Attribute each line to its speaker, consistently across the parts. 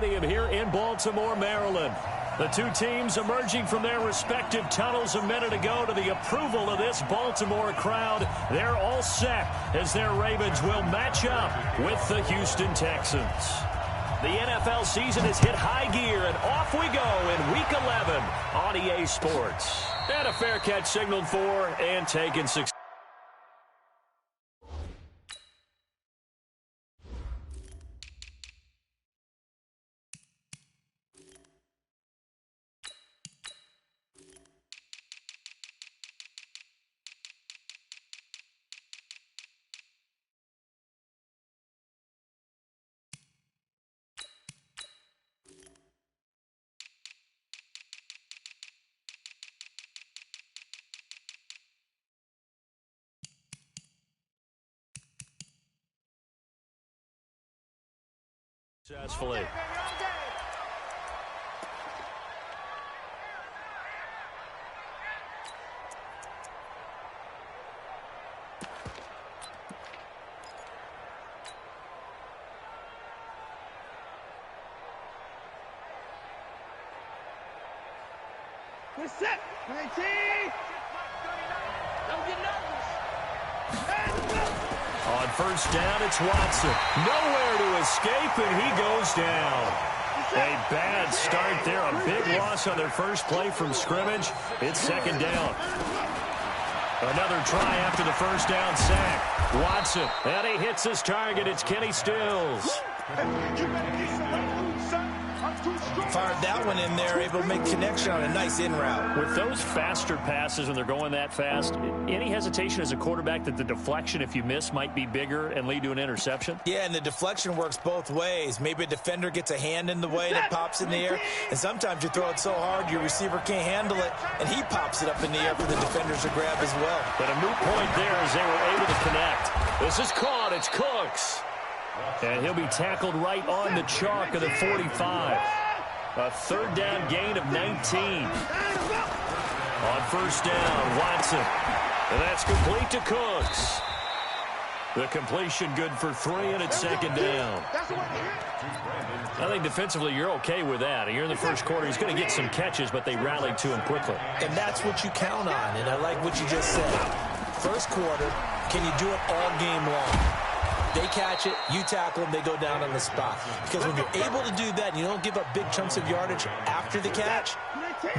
Speaker 1: Stadium here in Baltimore, Maryland. The two teams emerging from their respective tunnels a minute ago to the approval of this Baltimore crowd. They're all set as their Ravens will match up with the Houston Texans. The NFL season has hit high gear, and off we go in Week 11 on EA Sports. And a fair catch signaled for and taken successfully.
Speaker 2: We're set. 19. Don't get nervous.
Speaker 1: On first down, it's Watson. Nowhere to escape, and he goes down. A bad start there. A big loss on their first play from scrimmage. It's second down. Another try after the first down sack. Watson, and he hits his target. It's Kenny Stills.
Speaker 3: Fired that one in there, able to make connection on a nice in route.
Speaker 1: With those faster passes, when they're going that fast, any hesitation as a quarterback that the deflection, if you miss, might be bigger and lead to an interception?
Speaker 3: Yeah, and the deflection works both ways. Maybe a defender gets a hand in the way that pops in the air, and sometimes you throw it so hard your receiver can't handle it, and he pops it up in the air for the defenders to grab as well.
Speaker 1: But a moot point there as they were able to connect. This is caught. It's Cooks. And he'll be tackled right on the chalk of the 45. A third down gain of 19. On first down, Watson. And that's complete to Cooks. The completion good for 3, and it's second down. I think defensively you're okay with that. You're in the first quarter. He's going to get some catches, but they rallied to him quickly.
Speaker 3: And that's what you count on, and I like what you just said. First quarter, can you do it all game long? They catch it, you tackle them, they go down on the spot. Because when you're able to do that and you don't give up big chunks of yardage after the catch,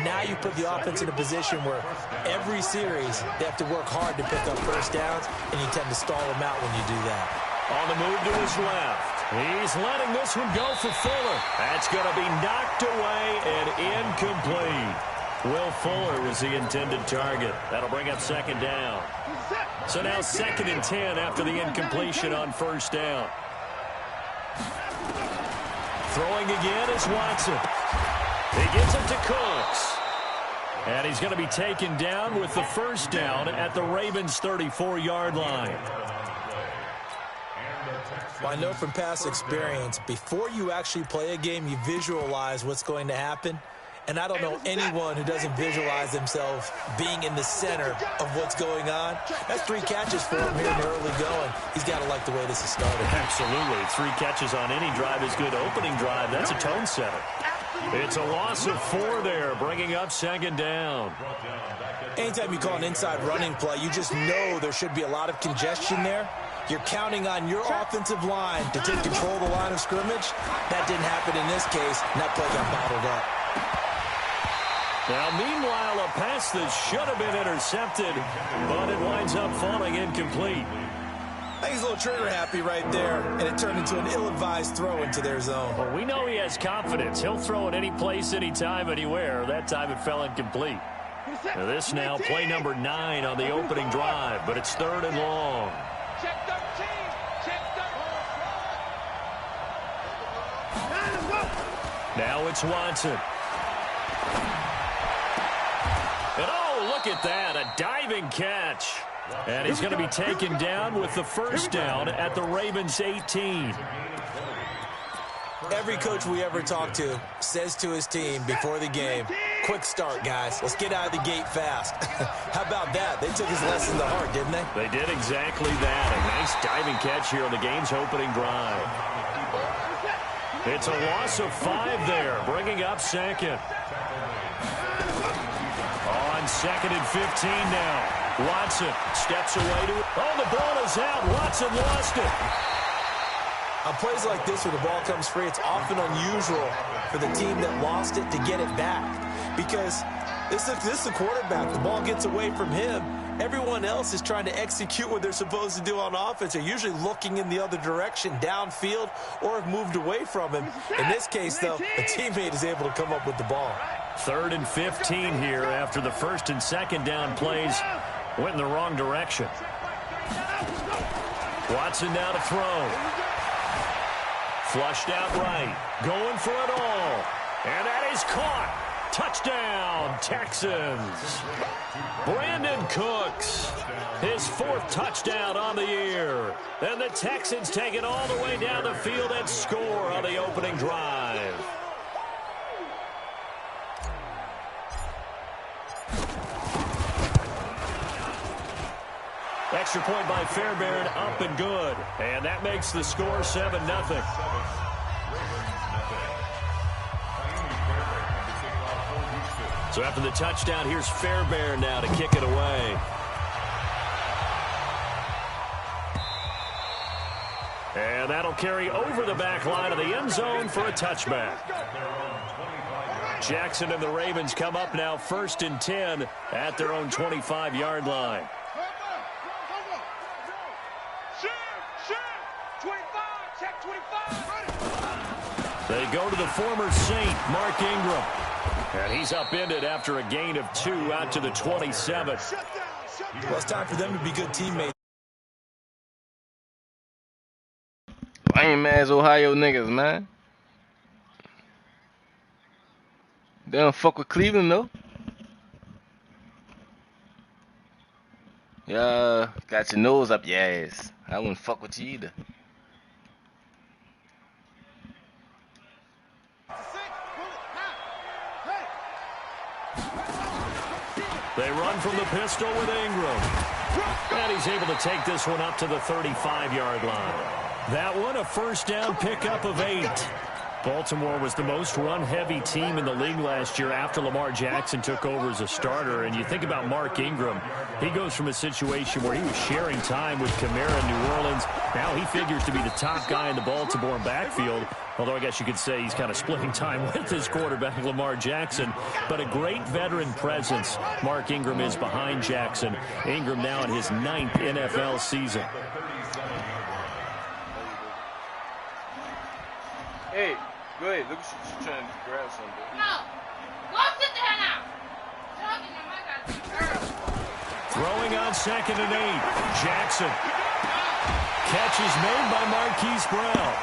Speaker 3: now you put the offense in a position where every series they have to work hard to pick up first downs, and you tend to stall them out when you do that.
Speaker 1: On the move to his left. He's letting this one go for Fuller. That's going to be knocked away and incomplete. Will Fuller was the intended target. That'll bring up second down. So now 2nd and 10 after the incompletion on first down. Throwing again is Watson. He gives it to Cooks. And he's going to be taken down with the first down at the Ravens' 34-yard line.
Speaker 3: Well, I know from past experience, before you actually play a game, you visualize what's going to happen. And I don't know anyone who doesn't visualize themselves being in the center of what's going on. That's 3 catches for him here in the early going. He's got to like the way this is started.
Speaker 1: Absolutely. 3 catches on any drive is good. Opening drive, that's a tone setter. It's a loss of 4 there, bringing up second down.
Speaker 3: Anytime you call an inside running play, you just know there should be a lot of congestion there. You're counting on your offensive line to take control of the line of scrimmage. That didn't happen in this case, and that play got bottled up.
Speaker 1: Now, meanwhile, a pass that should have been intercepted, but it winds up falling incomplete.
Speaker 3: I think he's a little trigger happy right there, and it turned into an ill-advised throw into their zone.
Speaker 1: Well, we know he has confidence. He'll throw it any place, anytime, anywhere. That time it fell incomplete. Now this now, play number 9 on the opening drive, but it's 3rd and long.
Speaker 2: Check 13. Check 13.
Speaker 1: Now it's Watson. And oh, look at that, a diving catch. And he's going to be taken down with the first down at the Ravens 18.
Speaker 3: Every coach we ever talk to says to his team before the game, quick start, guys. Let's get out of the gate fast. How about that? They took his lesson to heart, didn't they?
Speaker 1: They did exactly that. A nice diving catch here on the game's opening drive. It's a loss of 5 there, bringing up second. On 2nd and 15 now. Watson steps away to it. Oh, the ball is out. Watson lost it.
Speaker 3: On plays like this where the ball comes free, it's often unusual for the team that lost it to get it back. Because this is the quarterback. The ball gets away from him. Everyone else is trying to execute what they're supposed to do on offense. They're usually looking in the other direction, downfield, or have moved away from him. In this case, though, a teammate is able to come up with the ball.
Speaker 1: 3rd and 15 here after the 1st and 2nd down plays went in the wrong direction. Watson now to throw. Flushed out right. Going for it all. And that is caught. Touchdown, Texans. Brandon Cooks, his 4th touchdown on the year. And the Texans take it all the way down the field and score on the opening drive. Extra point by Fairbairn, up and good. And that makes the score 7-0. So after the touchdown, here's Fairbairn now to kick it away. And that'll carry over the back line of the end zone for a touchback. Jackson and the Ravens come up now 1st and 10 at their own 25-yard line.
Speaker 2: 25, check 25.
Speaker 1: They go to the former Saint, Mark Ingram. And he's upended after a gain of 2 out to the 27.
Speaker 3: Well, it's time for them to be good teammates.
Speaker 4: Lame ass Ohio niggas, man. They don't fuck with Cleveland, though. Yeah, got your nose up your ass. I wouldn't fuck with you either.
Speaker 1: They run from the pistol with Ingram. And he's able to take this one up to the 35-yard line. That one a 1st down pickup of 8. Baltimore was the most run-heavy team in the league last year after Lamar Jackson took over as a starter. And you think about Mark Ingram, he goes from a situation where he was sharing time with Kamara in New Orleans. Now he figures to be the top guy in the Baltimore backfield. Although I guess you could say he's kind of splitting time with his quarterback, Lamar Jackson. But a great veteran presence Mark Ingram is behind Jackson. Ingram now in his 9th NFL season.
Speaker 4: Hey, go ahead. Look, she's trying to grab something.
Speaker 5: No. Go sit the hell out. Talking to my guy.
Speaker 1: Throwing on 2nd and 8. Jackson. Catch is made by Marquise Brown.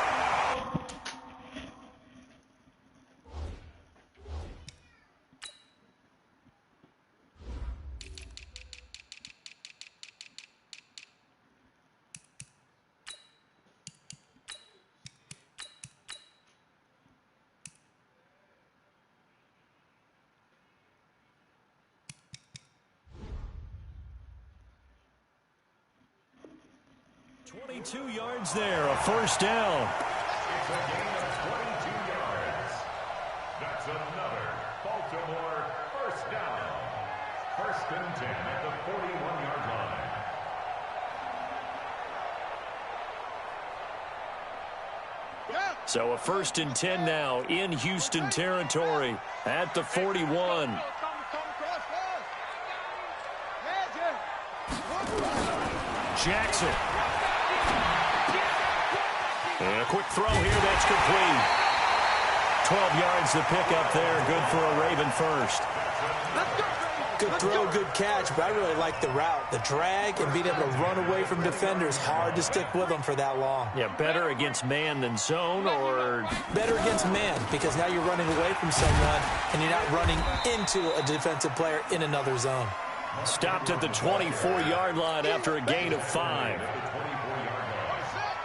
Speaker 1: Two yards there, a 1st down.
Speaker 6: It's a gain of 22 yards. That's another Baltimore 1st down. 1st and 10 at the 41-yard line.
Speaker 1: So a 1st and 10 now in Houston territory at the 41. Jackson. And a quick throw here, that's complete. 12 yards to pick up there, good for a Raven 1st.
Speaker 3: Good throw, good catch, but I really like the route. The drag and being able to run away from defenders, hard to stick with them for that long.
Speaker 1: Yeah, better against man than zone, or?
Speaker 3: Better against man, because now you're running away from someone and you're not running into a defensive player in another zone.
Speaker 1: Stopped at the 24-yard line after a gain of 5.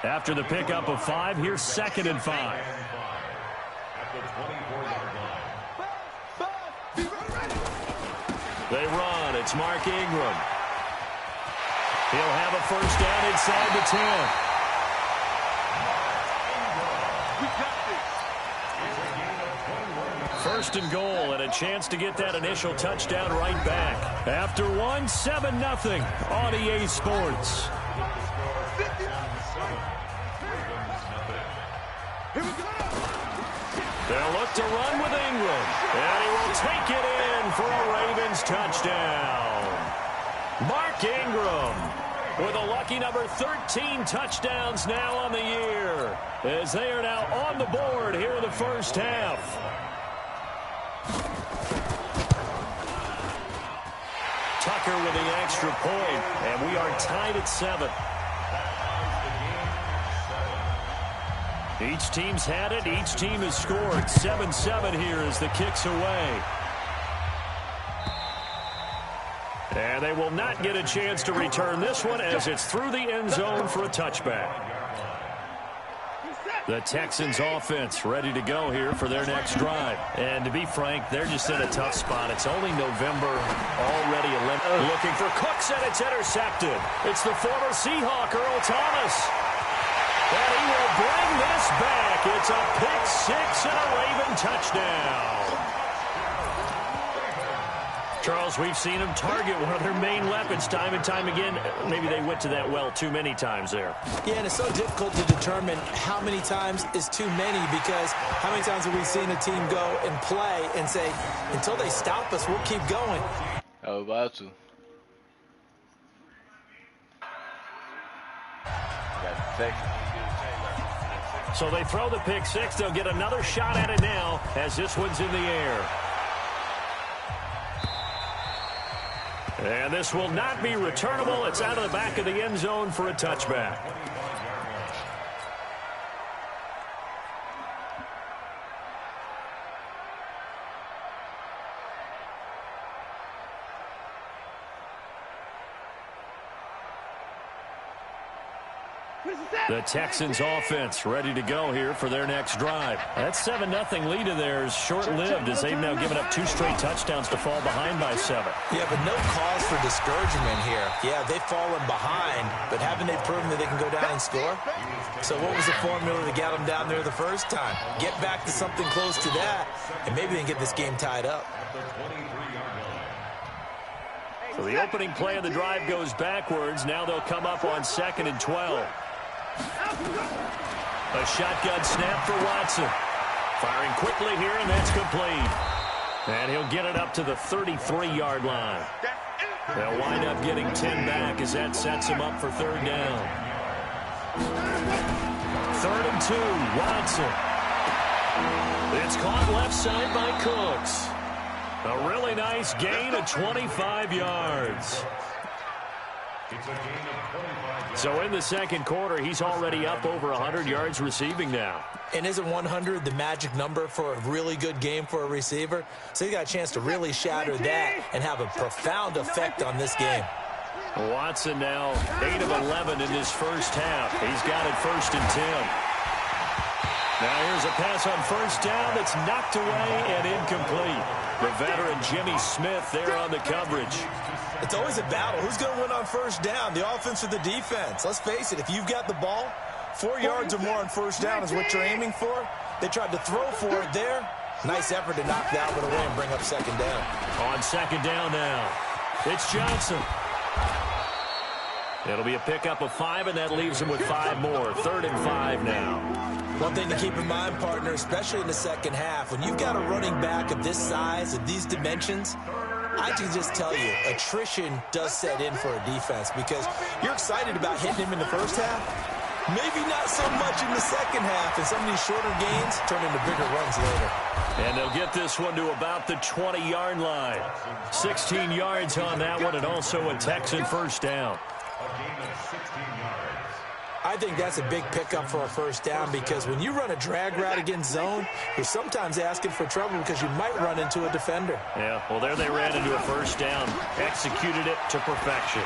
Speaker 1: After the pickup of 5, here's 2nd and 5. They run. It's Mark Ingram. He'll have a 1st down inside the 10. First and goal, and a chance to get that initial touchdown right back. After one, 7-0 on EA Sports. They'll look to run with Ingram, and he will take it in for a Ravens touchdown. Mark Ingram with a lucky number 13 touchdowns now on the year, as they are now on the board here in the first half. Tucker with the extra point, and we are tied at 7. Each team's had it. Each team has scored. 7-7 here as the kick's away. And they will not get a chance to return this one as it's through the end zone for a touchback. The Texans offense ready to go here for their next drive. And to be frank, they're just in a tough spot. It's only November, already looking for Cooks, and it's intercepted. It's the former Seahawk, Earl Thomas. And he will bring this back. It's a pick six and a Raven touchdown. Charles, we've seen him target one of their main weapons time and time again. Maybe they went to that well too many times there.
Speaker 3: Yeah, and it's so difficult to determine how many times is too many, because how many times have we seen a team go and play and say, until they stop us, we'll keep going.
Speaker 4: Oh, about to.
Speaker 1: So they throw the pick six. They'll get another shot at it now as this one's in the air. And this will not be returnable. It's out of the back of the end zone for a touchback. The Texans offense ready to go here for their next drive. That 7-0 lead of theirs short-lived as they've now given up 2 straight touchdowns to fall behind by 7.
Speaker 3: Yeah, but no cause for discouragement here. Yeah, they've fallen behind, but haven't they proven that they can go down and score? So what was the formula that got them down there the first time? Get back to something close to that, and maybe they can get this game tied up.
Speaker 1: So the opening play of the drive goes backwards. Now they'll come up on 2nd and 12. A shotgun snap for Watson. Firing quickly here, and that's complete. And he'll get it up to the 33-yard line. They'll wind up getting 10 back as that sets him up for 3rd down. 3rd and 2, Watson. It's caught left side by Cooks. A really nice gain of 25 yards. So in the second quarter, he's already up over 100 yards receiving now.
Speaker 3: And isn't 100 the magic number for a really good game for a receiver? So he got a chance to really shatter that and have a profound effect on this game.
Speaker 1: Watson now 8 of 11 in this first half. He's got it 1st and 10. Now here's a pass on 1st down that's knocked away and incomplete. The veteran Jimmy Smith there on the coverage.
Speaker 3: It's always a battle. Who's going to win on 1st down, the offense or the defense? Let's face it, if you've got the ball, 4 yards or more on 1st down is what you're aiming for. They tried to throw for it there. Nice effort to knock that one away and bring up 2nd down.
Speaker 1: On 2nd down now, it's Johnson. It'll be a pickup of 5, and that leaves him with 5 more. 3rd and 5 now.
Speaker 3: One thing to keep in mind, partner, especially in the second half, when you've got a running back of this size, of these dimensions, I can just tell you, attrition does set in for a defense, because you're excited about hitting him in the first half. Maybe not so much in the second half, and some of these shorter gains turn into bigger runs later.
Speaker 1: And they'll get this one to about the 20-yard line. 16 yards on that one, and also a Texan 1st down.
Speaker 3: I think that's a big pickup for a 1st down, because when you run a drag route against zone, you're sometimes asking for trouble because you might run into a defender.
Speaker 1: Yeah, well, there they ran into a 1st down, executed it to perfection.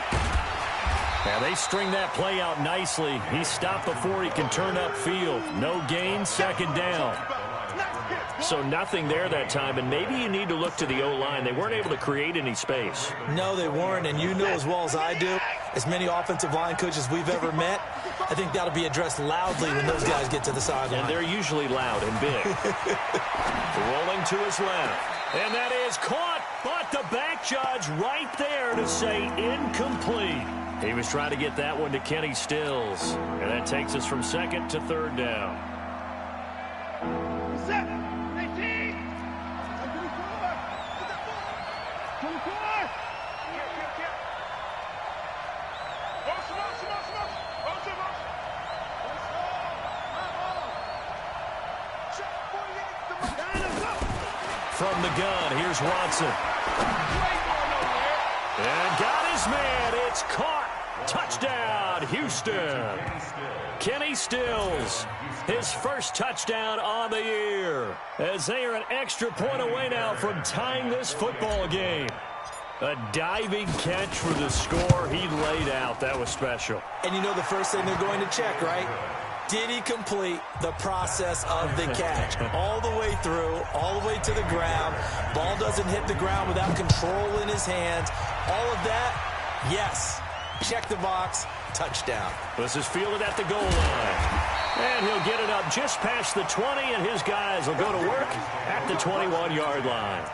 Speaker 1: Now they string that play out nicely. He stopped before he can turn upfield. No gain, 2nd down. So nothing there that time, and maybe you need to look to the O-line. They weren't able to create any space.
Speaker 3: No, they weren't, and you know as well as I do, as many offensive line coaches we've ever met, I think that'll be addressed loudly when those guys get to the sideline.
Speaker 1: And they're usually loud and big. Rolling to his left. And that is caught, but the back judge right there to say incomplete. He was trying to get that one to Kenny Stills. And that takes us from second to third down. From the gun, here's Watson. And got his man. It's caught. Touchdown, Houston. Kenny Stills, his first touchdown on the year. As they are an extra point away now from tying this football game. A diving catch for the score he laid out. That was special.
Speaker 3: And you know the first thing they're going to check, right? Did he complete the process of the catch? All the way through, all the way to the ground. Ball doesn't hit the ground without control in his hands. All of that, yes. Check the box, touchdown.
Speaker 1: This is fielded at the goal line. And he'll get it up just past the 20, and his guys will go to work at the 21-yard line.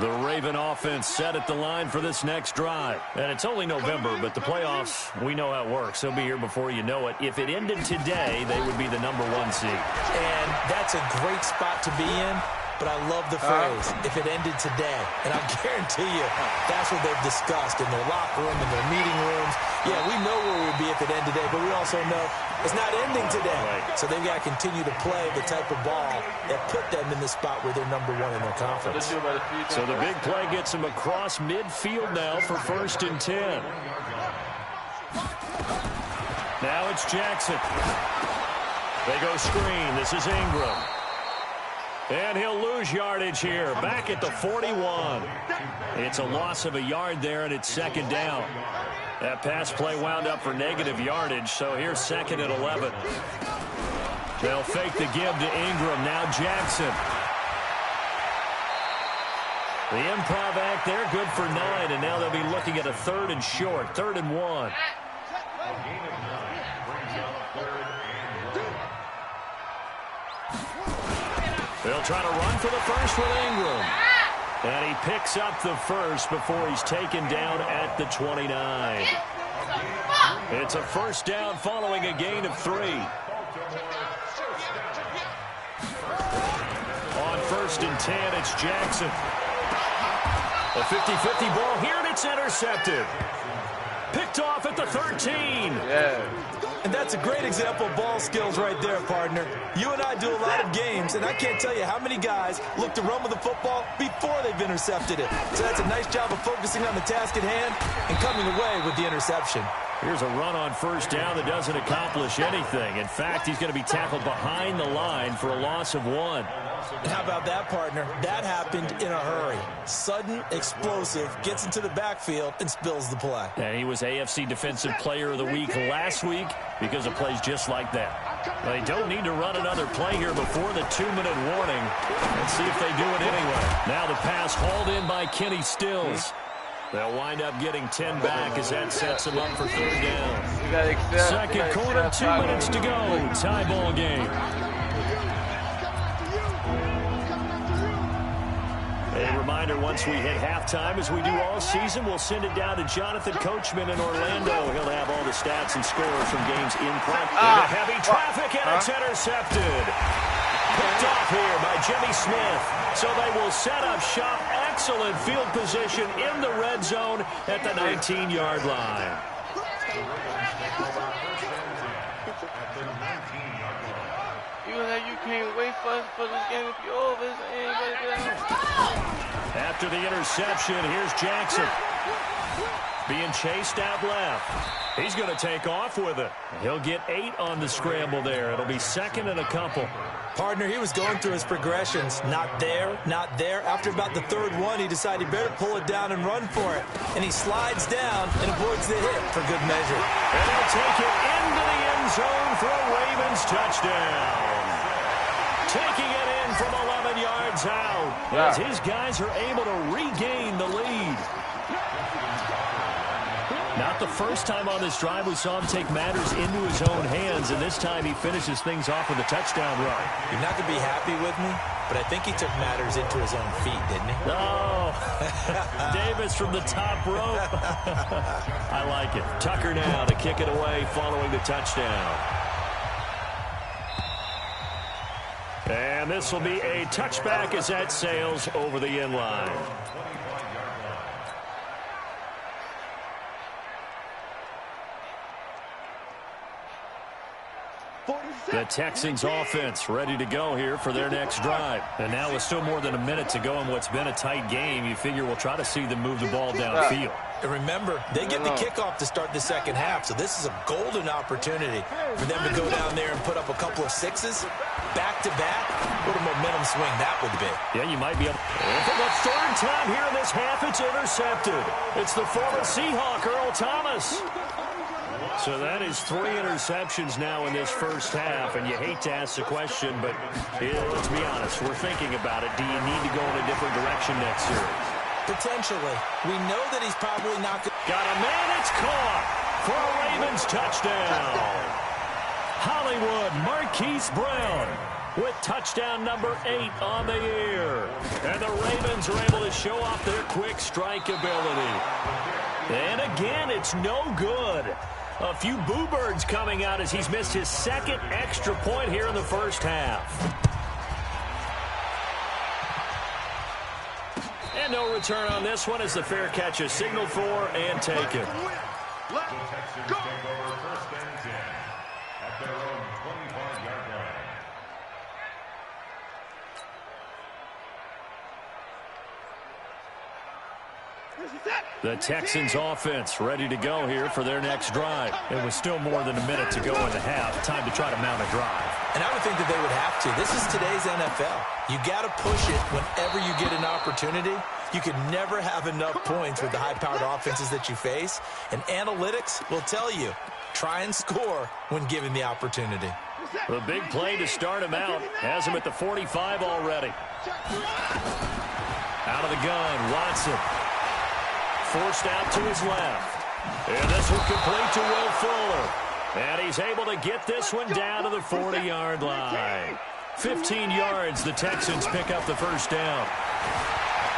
Speaker 1: The Raven offense set at the line for this next drive. And it's only November, but the playoffs, we know how it works. They'll be here before you know it. If it ended today, they would be the #1 seed.
Speaker 3: And that's a great spot to be in, but I love the phrase, if it ended today. And I guarantee you, that's what they've discussed in their locker room, in their meeting rooms. Yeah, we know where we would be if it ended today, but we also know it's not ending today.
Speaker 1: Right.
Speaker 3: So they've got to continue to play the type of ball that put them in the spot where they're #1 in their conference.
Speaker 1: So the big play gets them across midfield now for 1st and 10. Now it's Jackson. They go screen. This is Ingram. And he'll lose yardage here. Back at the 41. It's a loss of a yard there, and it's 2nd down. That pass play wound up for negative yardage, so here's 2nd and 11. They'll fake the give to Ingram. Now Jackson. The improv act there, good for 9, and now they'll be looking at a 3rd and short, 3rd and 1. They'll try to run for the first with Ingram. And he picks up the first before he's taken down at the 29. It's a 1st down following a gain of 3. On 1st and 10, it's Jackson. A 50-50 ball here, and it's intercepted. Picked off at the 13.
Speaker 7: Yeah.
Speaker 3: And that's a great example of ball skills right there, partner. You and I do a lot of games, and I can't tell you how many guys look to run with the football before they've intercepted it. So that's a nice job of focusing on the task at hand and coming away with the interception.
Speaker 1: Here's a run on 1st down that doesn't accomplish anything. In fact, he's going to be tackled behind the line for a loss of 1.
Speaker 3: How about that, partner? That happened in a hurry. Sudden, explosive, gets into the backfield, and spills the play.
Speaker 1: And he was AFC Defensive Player of the Week last week because of plays just like that. They don't need to run another play here before the 2-minute warning. Let's see if they do it anyway. Now the pass hauled in by Kenny Stills. They'll wind up getting 10 back as that sets them up for 3rd down. Second quarter, 2 minutes to go. Tie ball game. A reminder, once we hit halftime, as we do all season, we'll send it down to Jonathan Coachman in Orlando. He'll have all the stats and scores from games in prime. Into heavy traffic, and it's intercepted. Picked off here by Jimmy Smith. So they will set up shop. Excellent field position in the red zone at the 19-yard line.
Speaker 7: You can't wait for this game to be over.
Speaker 1: After the interception, here's Jackson. Being chased out left. He's going to take off with it. He'll get 8 on the scramble there. It'll be 2nd and a couple.
Speaker 3: Partner, he was going through his progressions. Not there, not there. After about the 3rd one, he decided he better pull it down and run for it. And he slides down and avoids the hit for good measure.
Speaker 1: And he'll take it into the end zone for a Ravens touchdown. Taking it in from 11 yards out as his guys are able to regain the lead. Not the first time on this drive we saw him take matters into his own hands, and this time he finishes things off with a touchdown run.
Speaker 3: You're not going to be happy with me, but I think he took matters into his own feet, didn't he?
Speaker 1: Oh, Davis from the top rope. I like it. Tucker now to kick it away following the touchdown. And this will be a touchback as that sails over the end line. The Texans offense ready to go here for their next drive. And now with still more than a minute to go in what's been a tight game, you figure we'll try to see them move the ball downfield.
Speaker 3: And remember, they get the kickoff to start the second half, so this is a golden opportunity for them to go down there and put up a couple of sixes back-to-back. What a momentum swing that would be.
Speaker 1: Yeah, you might be able. And for the third time here in this half, it's intercepted. It's the former Seahawk, Earl Thomas. So that is 3 interceptions now in this first half, and you hate to ask the question, but let's be honest, we're thinking about it. Do you need to go in a different direction next series?
Speaker 3: Potentially. We know that he's probably not going to.
Speaker 1: Got a man, it's caught for a Ravens touchdown. Hollywood Marquise Brown with touchdown number 8 on the year. And the Ravens are able to show off their quick strike ability. And again, it's no good. A few boo birds coming out as he's missed his second extra point here in the first half. And no return on this one as the fair catch is signaled for and taken.
Speaker 6: The Texans take over 1st and 10 at their own 25-yard line.
Speaker 1: The Texans offense ready to go here for their next drive. It was still more than a minute to go in the half. Time to try to mount a drive.
Speaker 3: And I would think that they would have to. This is today's NFL. You got to push it whenever you get an opportunity. You can never have enough points with the high-powered offenses that you face. And analytics will tell you, try and score when given the opportunity.
Speaker 1: The big play to start him out has him at the 45 already. Out of the gun, Watson. Forced out to his left. And this one complete to Will Fuller. And he's able to get this one down to the 40-yard line. 15 yards, the Texans pick up the first down.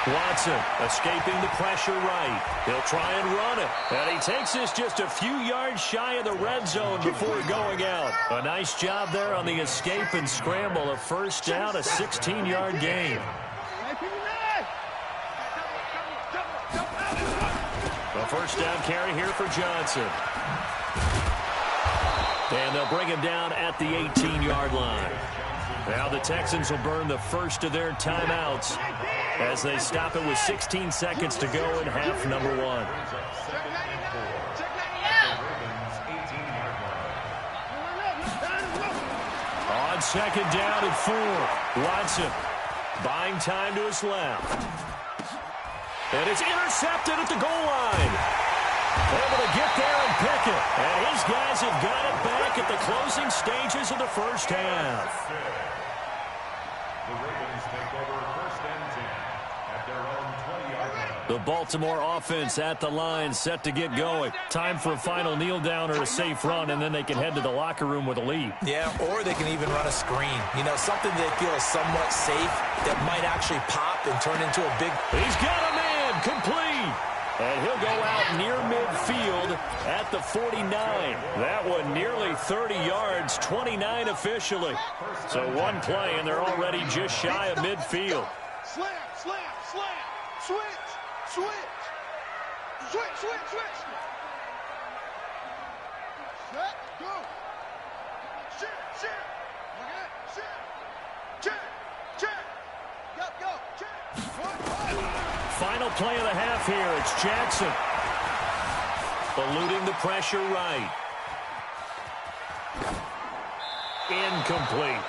Speaker 1: Watson escaping the pressure right. He'll try and run it. And he takes this just a few yards shy of the red zone before going out. A nice job there on the escape and scramble. A first down, a 16-yard gain. A first down carry here for Johnson. And they'll bring him down at the 18-yard line. Now the Texans will burn the first of their timeouts as they stop it with 16 seconds to go in half number 1. On second down and 4, Watson buying time to his left. And it's intercepted at the goal line. Able to get there and pick it. And his guys have got it back at the closing stages of the first half.
Speaker 6: The Ravens take over 1st and 10 at their own 20-yard line.
Speaker 1: The Baltimore offense at the line, set to get going. Time for a final kneel down or a safe run, and then they can head to the locker room with a lead.
Speaker 3: Yeah, or they can even run a screen. You know, something they feel is somewhat safe that might actually pop and turn into a big.
Speaker 1: He's got a man, complete. And he'll go out near midfield at the 49. That one nearly 30 yards, 29 officially. So one play, and they're already just shy of midfield.
Speaker 2: Slam, slam, slam. Switch, switch. Switch, switch, switch. Set, go. Shit, shit. Look at it, shit. Check, check. Go, check.
Speaker 1: Final play of the half here. It's Jackson. Eluding the pressure right. Incomplete.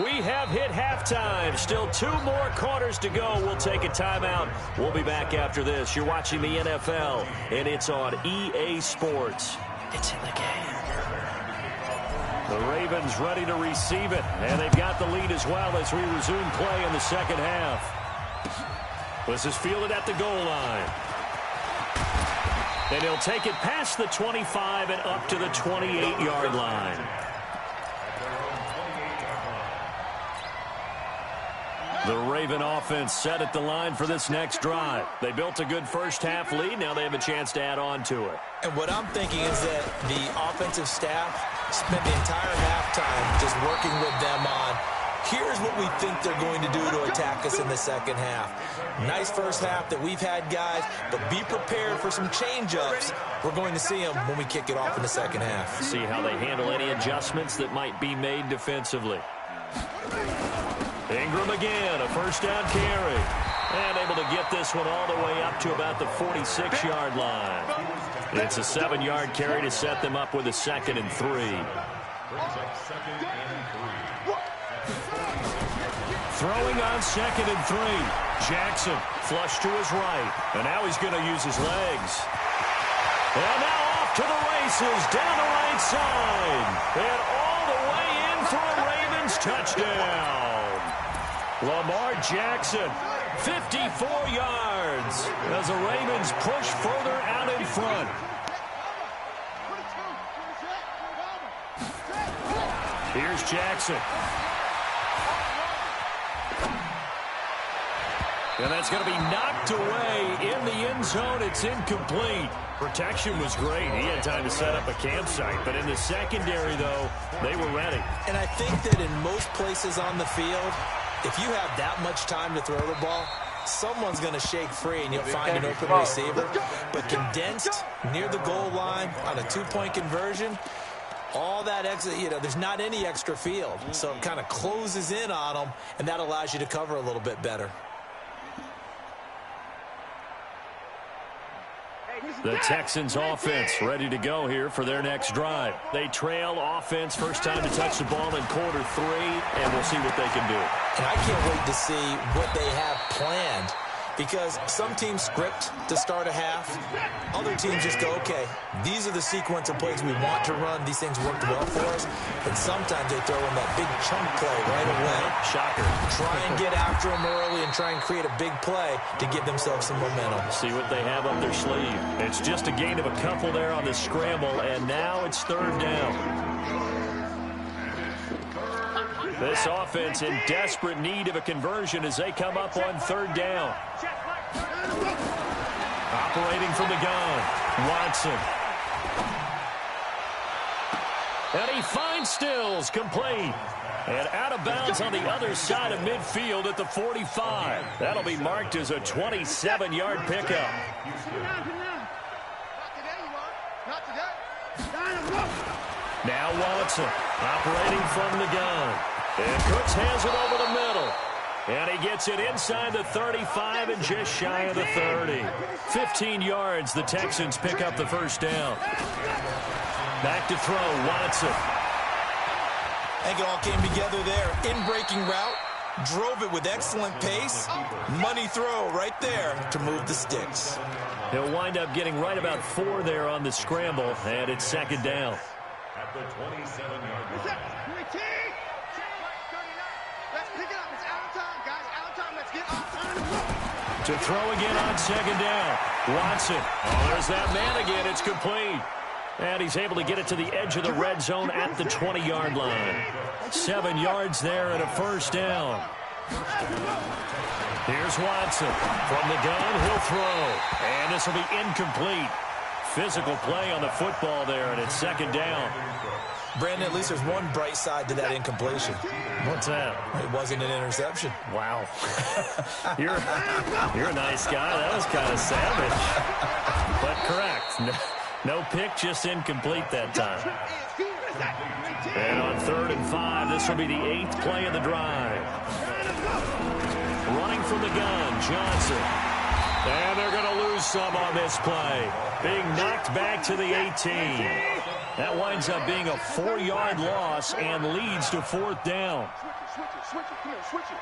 Speaker 1: We have hit halftime. Still 2 more quarters to go. We'll take a timeout. We'll be back after this. You're watching the NFL, and it's on EA Sports.
Speaker 3: It's in the game.
Speaker 1: The Ravens ready to receive it, and they've got the lead as well as we resume play in the second half. This is fielded at the goal line. And he'll take it past the 25 and up to the 28-yard line. The Raven offense set at the line for this next drive. They built a good first-half lead. Now they have a chance to add on to it.
Speaker 3: And what I'm thinking is that the offensive staff spent the entire halftime just working with them on, here's what we think they're going to do to attack us in the second half. Nice first half that we've had, guys, but be prepared for some change-ups. We're going to see them when we kick it off in the second half.
Speaker 1: See how they handle any adjustments that might be made defensively. Ingram again, a first down carry. And able to get this one all the way up to about the 46-yard line. It's a 7-yard carry to set them up with a 2nd and 3. Throwing on 2nd and 3. Jackson flush to his right. And now he's going to use his legs. And now off to the races down the right side. And all the way in for a Ravens touchdown. Lamar Jackson, 54 yards as the Ravens push further out in front. Here's Jackson. And that's going to be knocked away in the end zone. It's incomplete. Protection was great. He had time to set up a campsite. But in the secondary, though, they were ready.
Speaker 3: And I think that in most places on the field, if you have that much time to throw the ball, someone's going to shake free and you'll find an open receiver. But condensed near the goal line on a 2-point conversion, all that extra, there's not any extra field. So it kind of closes in on them, and that allows you to cover a little bit better.
Speaker 1: The Texans offense ready to go here for their next drive. They trail offense, first time to touch the ball in quarter 3, and we'll see what they can do.
Speaker 3: And I can't wait to see what they have planned, because some teams script to start a half. Other teams just go, okay, these are the sequence of plays we want to run. These things worked well for us. And sometimes they throw in that big chunk play right away.
Speaker 1: Shocker.
Speaker 3: Try and get after them early and try and create a big play to give themselves some momentum.
Speaker 1: See what they have up their sleeve. It's just a gain of a couple there on the scramble, and now it's 3rd down. This offense in desperate need of a conversion as they come up on 3rd down. Operating from the gun, Watson. And he finds Stills, complete. And out of bounds on the other side of midfield at the 45. That'll be marked as a 27-yard pickup. Now Watson operating from the gun. And Cooks has it over the middle. And he gets it inside the 35 and just shy of the 30. 15 yards, the Texans pick up the first down. Back to throw, Watson.
Speaker 3: I think it all came together there. In-breaking route, drove it with excellent pace. Money throw right there to move the sticks.
Speaker 1: He'll wind up getting right about 4 there on the scramble, and it's 2nd down.
Speaker 6: At the 27-yard line.
Speaker 1: To throw again on 2nd down. Watson. Oh, there's that man again. It's complete. And he's able to get it to the edge of the red zone at the 20-yard line. 7 yards there and a first down. Here's Watson. From the gun, he'll throw. And this will be incomplete. Physical play on the football there, and it's 2nd down.
Speaker 3: Brandon, at least there's one bright side to that incompletion.
Speaker 1: What's that?
Speaker 3: It wasn't an interception.
Speaker 1: Wow. You're a nice guy. That was kind of savage. But correct. No pick, just incomplete that time. And on 3rd and 5, this will be the 8th play of the drive. Running from the gun, Johnson. And they're going to lose some on this play. Being knocked back to the 18. That winds up being a 4-yard loss and leads to 4th down.
Speaker 2: Switch it, come here, switch it.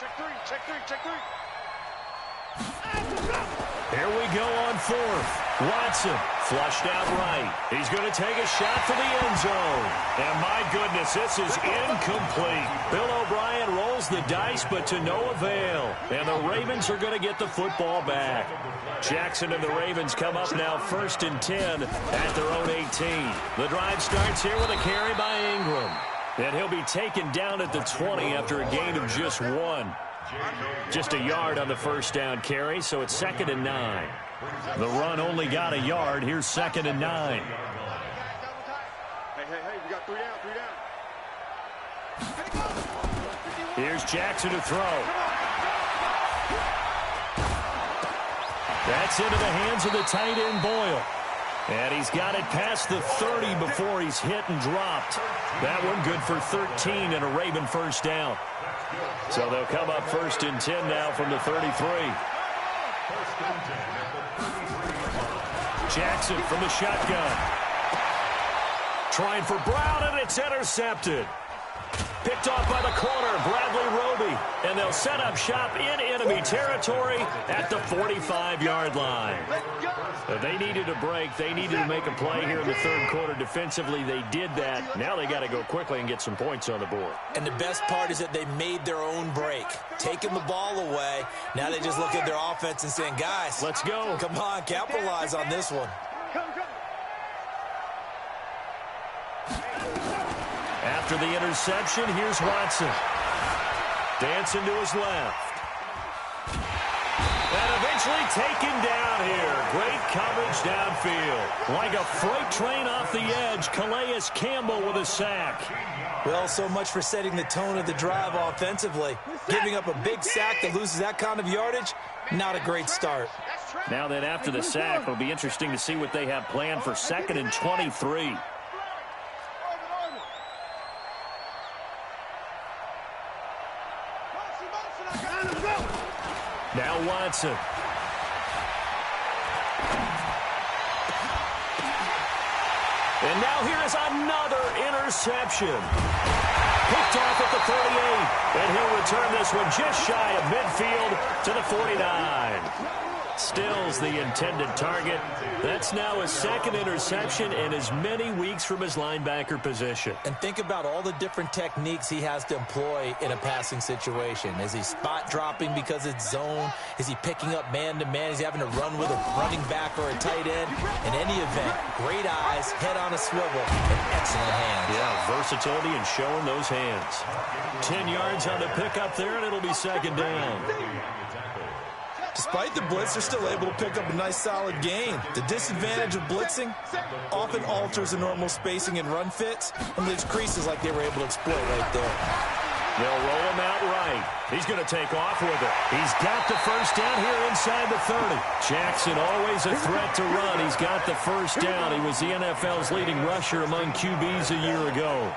Speaker 2: Check three.
Speaker 1: Here we go on 4th. Watson flushed out right. He's going to take a shot for the end zone. And my goodness, this is incomplete. Bill O'Brien rolls the dice, but to no avail. And the Ravens are going to get the football back. Jackson and the Ravens come up now 1st and 10 at their own 18. The drive starts here with a carry by Ingram. And he'll be taken down at the 20 after a gain of just 1. Just a yard on the first down carry, so it's 2nd and 9. The run only got a yard. Here's 2nd and 9.
Speaker 2: Hey, we got 3 down.
Speaker 1: Here's Jackson to throw. That's into the hands of the tight end, Boyle. And he's got it past the 30 before he's hit and dropped. That one good for 13 and a Raven first down. So they'll come up 1st and 10 now from the 33. Jackson from the shotgun. Trying for Brown, and it's intercepted. Picked off by the corner, Bradley Roby. And they'll set up shop in enemy territory at the 45-yard line. They needed a break. They needed to make a play here in the 3rd quarter. Defensively, they did that. Now they got to go quickly and get some points on the board.
Speaker 3: And the best part is that they made their own break. Taking the ball away. Now they just look at their offense and saying, guys,
Speaker 1: let's go.
Speaker 3: Come on, capitalize on this one.
Speaker 1: After the interception, here's Watson. Dancing to his left. And eventually taken down here. Great coverage downfield. Like a freight train off the edge, Calais Campbell with a sack.
Speaker 3: Well, so much for setting the tone of the drive offensively. Giving up a big sack that loses that kind of yardage, not a great start.
Speaker 1: Now then, after the sack, it'll be interesting to see what they have planned for 2nd and 23. Now Watson. And now here is another interception. Picked off at the 38. And he'll return this one just shy of midfield to the 49. Stills the intended target. That's now his 2nd interception in as many weeks from his linebacker position.
Speaker 3: And think about all the different techniques he has to employ in a passing situation. Is he spot dropping because it's zone? Is he picking up man-to-man? Is he having to run with a running back or a tight end? In any event, great eyes, head on a swivel, and excellent hands.
Speaker 1: Yeah, versatility and showing those hands. 10 yards on the pickup there, and it'll be 2nd down.
Speaker 3: Despite the blitz, they're still able to pick up a nice solid gain. The disadvantage of blitzing often alters the normal spacing and run fits and leaves creases like they were able to exploit right there.
Speaker 1: They'll roll him out right. He's going to take off with it. He's got the first down here inside the 30. Jackson always a threat to run. He's got the first down. He was the NFL's leading rusher among QBs a year ago.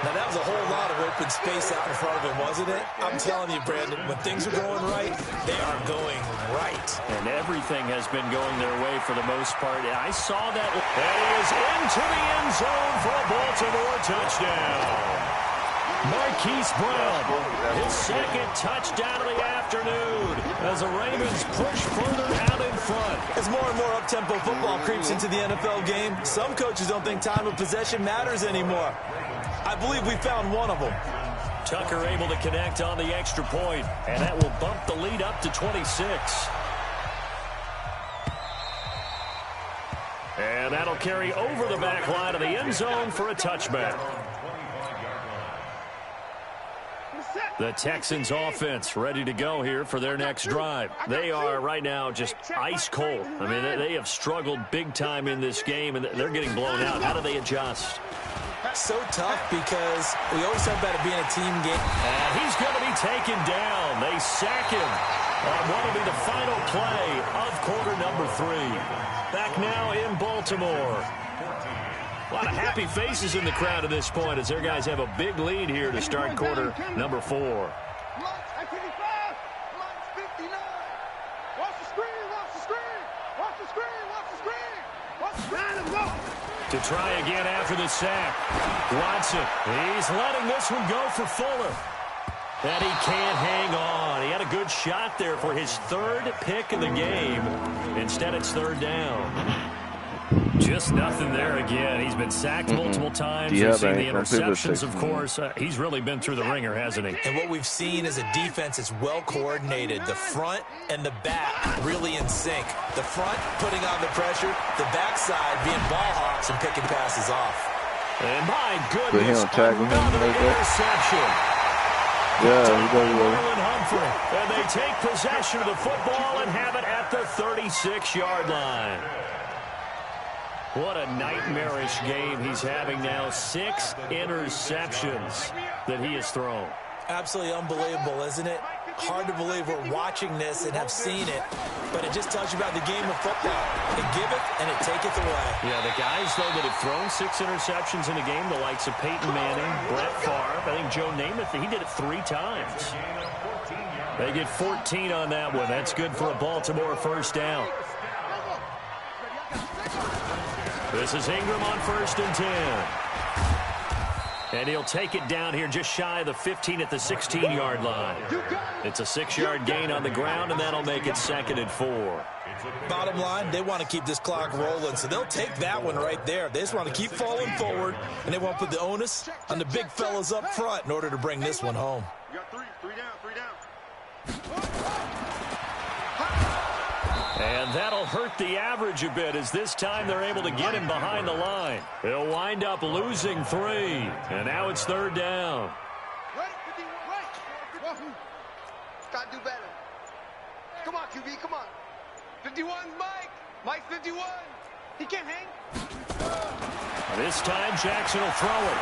Speaker 3: Now, that was a whole lot of open space out in front of him, wasn't it? I'm telling you, Brandon, when things are going right, they are going right.
Speaker 1: And everything has been going their way for the most part. I saw that. And he is into the end zone for a Baltimore touchdown. Marquise Brown, his 2nd touchdown of the afternoon as the Ravens push further out in front.
Speaker 3: As more and more up-tempo football creeps into the NFL game, some coaches don't think time of possession matters anymore. I believe we found one of them.
Speaker 1: Tucker able to connect on the extra point, and that will bump the lead up to 26. And that'll carry over the back line of the end zone for a touchback. The Texans offense ready to go here for their next drive. They are right now just ice cold. I mean, they have struggled big time in this game, and they're getting blown out. How do they adjust?
Speaker 3: So tough because we always talk about it being a team game.
Speaker 1: And he's going to be taken down. They sack him on what will be the final play of quarter number 3. Back now in Baltimore. A lot of happy faces in the crowd at this point as their guys have a big lead here to start quarter number 4.
Speaker 2: Watch the screen, watch the screen, watch the screen, watch the screen, watch the screen.
Speaker 1: To try again after the sack. Watson, he's letting this one go for Fuller. And he can't hang on. He had a good shot there for his third pick of the game. Instead, it's third down. Just nothing there again. He's been sacked multiple times.
Speaker 8: Yeah,
Speaker 1: We've seen the interceptions, of course. He's really been through the ringer, hasn't he?
Speaker 3: And what we've seen is a defense that's well coordinated. The front and the back really in sync. The front putting on the pressure. The backside being ball hawks and picking passes off.
Speaker 1: And my
Speaker 8: But he
Speaker 1: goodness,
Speaker 8: don't tackle him
Speaker 1: another
Speaker 8: like that.
Speaker 1: interception.
Speaker 8: Yeah, he does well.
Speaker 1: Marlon Humphrey. And they take possession of the football and have it at the 36-yard line. What a nightmarish game he's having now. 6 interceptions that he has thrown.
Speaker 3: Absolutely unbelievable, isn't it? Hard to believe we're watching this and have seen it, but it just tells you about the game of football. It giveth and it taketh away.
Speaker 1: Yeah, the guys, though, that have thrown 6 interceptions in a game, the likes of Peyton Manning, Brett Favre, I think Joe Namath, he did it 3 times. They get 14 on that one. That's good for a Baltimore first down. This is Ingram on 1st and 10. And he'll take it down here just shy of the 15 at the 16-yard line. It's a 6-yard gain on the ground, and that'll make it 2nd and 4.
Speaker 3: Bottom line, they want to keep this clock rolling, so they'll take that one right there. They just want to keep falling forward, and they want to put the onus on the big fellas up front in order to bring this one home.
Speaker 2: You got 3 down.
Speaker 1: And that'll hurt the average a bit as this time they're able to get him behind the line. They'll wind up losing 3. And now it's 3rd down.
Speaker 2: Right. Gotta do better. Come on, QB, come on. 51, Mike. Mike 51. He can't hang.
Speaker 1: This time Jackson will throw it.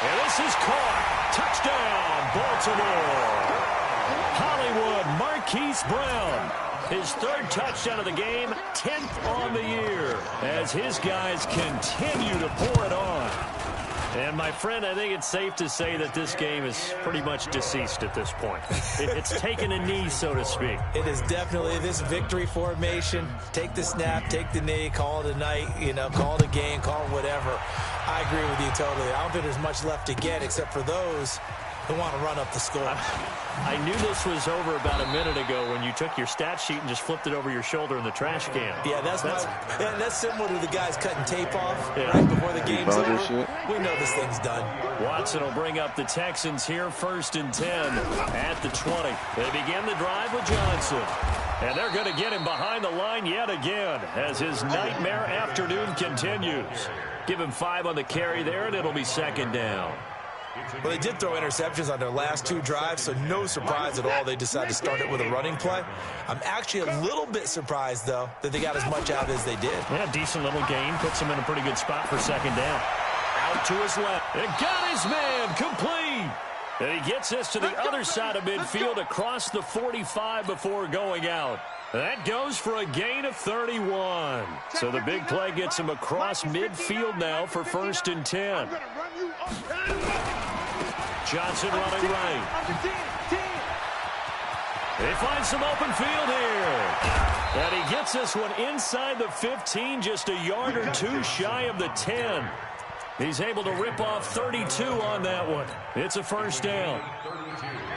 Speaker 1: And this is caught. Touchdown, Baltimore. Hollywood Marquise Brown, his 3rd touchdown of the game, 10th on the year, as his guys continue to pour it on. And, my friend, I think it's safe to say that this game is pretty much deceased at this point. It's taken a knee, so to speak.
Speaker 3: It is definitely this victory formation. Take the snap, take the knee, call it a night, call it a game, call it whatever. I agree with you totally. I don't think there's much left to get except for those who want to run up the score.
Speaker 1: I knew this was over about a minute ago when you took your stat sheet and just flipped it over your shoulder in the trash can.
Speaker 3: Yeah, that's similar to the guys cutting tape off right before the game's over. We know this thing's done.
Speaker 1: Watson will bring up the Texans here, 1st and 10 at the 20. They begin the drive with Johnson. And they're going to get him behind the line yet again as his nightmare afternoon continues. Give him 5 on the carry there, and it'll be 2nd down.
Speaker 3: Well, they did throw interceptions on their last 2 drives, so no surprise at all they decided to start it with a running play. I'm actually a little bit surprised, though, that they got as much out as they did.
Speaker 1: Yeah, decent little gain. Puts him in a pretty good spot for 2nd down. Out to his left. And got his man complete. And he gets this to the other side of midfield across the 45 before going out. That goes for a gain of 31. So the big play gets him across midfield now for 1st and 10. Johnson running right. They find some open field here. And he gets this one inside the 15, just a yard or 2 shy of the 10. He's able to rip off 32 on that one. It's a 1st down.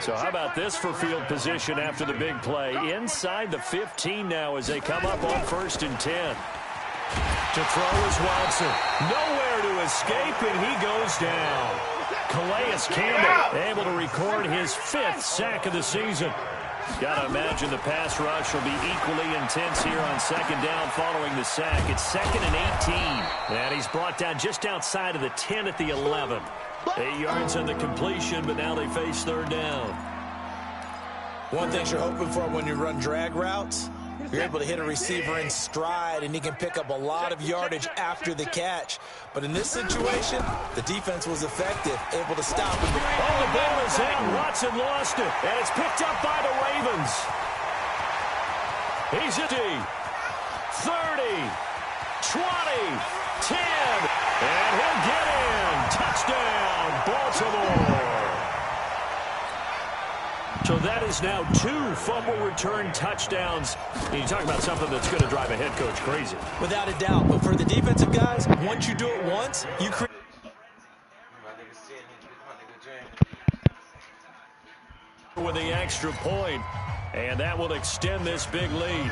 Speaker 1: So how about this for field position after the big play? Inside the 15 now as they come up on 1st and 10. To throw is Watson. Nowhere to escape, and he goes down. Calais Campbell able to record his 5th sack of the season. Got to imagine the pass rush will be equally intense here on 2nd down following the sack. It's 2nd and 18. And he's brought down just outside of the 10 at the 11. 8 yards on the completion, but now they face 3rd down.
Speaker 3: One thing you're hoping for when you run drag routes, you're able to hit a receiver in stride, and he can pick up a lot of yardage after the catch. But in this situation, the defense was effective, able to stop him.
Speaker 1: Oh, the ball is in. Watson lost it, and it's picked up by the Ravens. He's at 30, 20, 10, and he'll get in. Touchdown, Baltimore. So that is now 2 fumble return touchdowns. And you talk about something that's going to drive a head coach crazy.
Speaker 3: Without a doubt. But for the defensive guys, once you do it once, you create.
Speaker 1: with the extra point, and that will extend this big lead.